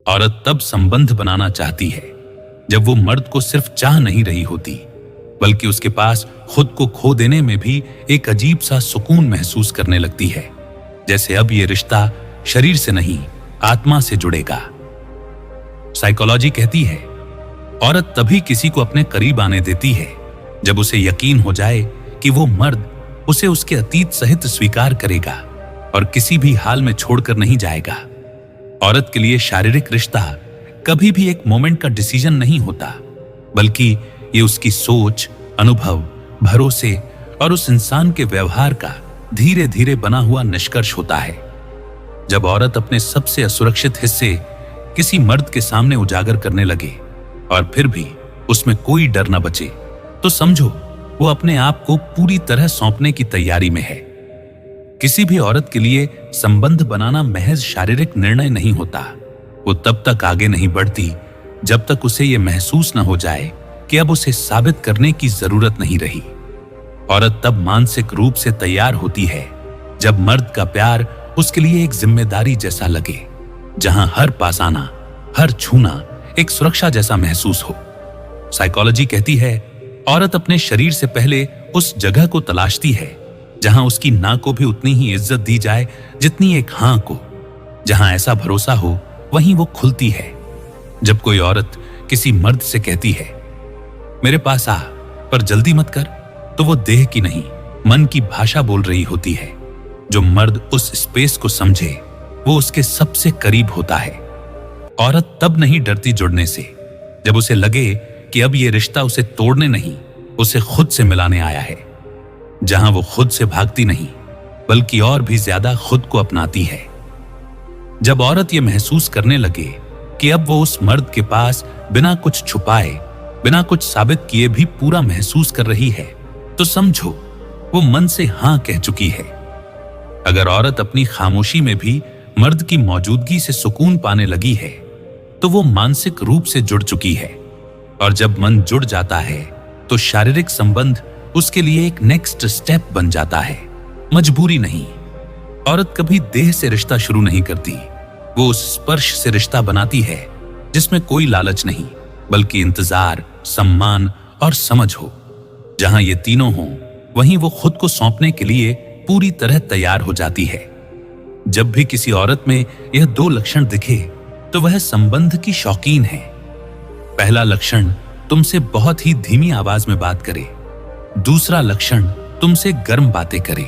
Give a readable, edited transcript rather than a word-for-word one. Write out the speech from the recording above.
औरत तब संबंध बनाना चाहती है जब वो मर्द को सिर्फ चाह नहीं रही होती, बल्कि उसके पास खुद को खो देने में भी एक अजीब सा सुकून महसूस करने लगती है, जैसे अब ये रिश्ता शरीर से नहीं आत्मा से जुड़ेगा। साइकोलॉजी कहती है औरत तभी किसी को अपने करीब आने देती है जब उसे यकीन हो जाए कि वो मर्द उसे उसके अतीत सहित स्वीकार करेगा और किसी भी हाल में छोड़कर नहीं जाएगा। औरत के लिए शारीरिक रिश्ता कभी भी एक मोमेंट का डिसीजन नहीं होता, बल्कि ये उसकी सोच, अनुभव, भरोसे और उस इंसान के व्यवहार का धीरे धीरे बना हुआ निष्कर्ष होता है। जब औरत अपने सबसे असुरक्षित हिस्से किसी मर्द के सामने उजागर करने लगे और फिर भी उसमें कोई डर न बचे, तो समझो वो अपने आप को पूरी तरह सौंपने की तैयारी में है। किसी भी औरत के लिए संबंध बनाना महज शारीरिक निर्णय नहीं होता। वो तब तक आगे नहीं बढ़ती जब तक उसे ये महसूस न हो जाए कि अब उसे साबित करने की जरूरत नहीं रही। औरत तब मानसिक रूप से तैयार होती है जब मर्द का प्यार उसके लिए एक जिम्मेदारी जैसा लगे, जहां हर पास आना, हर छूना एक सुरक्षा जैसा महसूस हो। साइकोलॉजी कहती है औरत अपने शरीर से पहले उस जगह को तलाशती है जहां उसकी ना को भी उतनी ही इज्जत दी जाए जितनी एक हां को। जहां ऐसा भरोसा हो वहीं वो खुलती है। जब कोई औरत किसी मर्द से कहती है मेरे पास आ पर जल्दी मत कर, तो वो देह की नहीं मन की भाषा बोल रही होती है। जो मर्द उस स्पेस को समझे वो उसके सबसे करीब होता है। औरत तब नहीं डरती जुड़ने से जब उसे लगे कि अब ये रिश्ता उसे तोड़ने नहीं, उसे खुद से मिलाने आया है। जहां वो खुद से भागती नहीं बल्कि और भी ज्यादा खुद को अपनाती है। जब औरत ये महसूस करने लगे कि अब वो उस मर्द के पास बिना कुछ छुपाए, बिना कुछ साबित किए भी पूरा महसूस कर रही है, तो समझो वो मन से हां कह चुकी है। अगर औरत अपनी खामोशी में भी मर्द की मौजूदगी से सुकून पाने लगी है, तो वो मानसिक रूप से जुड़ चुकी है। और जब मन जुड़ जाता है तो शारीरिक संबंध उसके लिए एक नेक्स्ट स्टेप बन जाता है, मजबूरी नहीं। औरत कभी देह से रिश्ता शुरू नहीं करती, वो उस स्पर्श से रिश्ता बनाती है जिसमें कोई लालच नहीं बल्कि इंतजार, सम्मान और समझ हो। जहां ये तीनों हों वहीं वो खुद को सौंपने के लिए पूरी तरह तैयार हो जाती है। जब भी किसी औरत में यह दो लक्षण दिखे तो वह संबंध की शौकीन है। पहला लक्षण तुमसे बहुत ही धीमी आवाज में बात करे, दूसरा लक्षण तुमसे गर्म बातें करे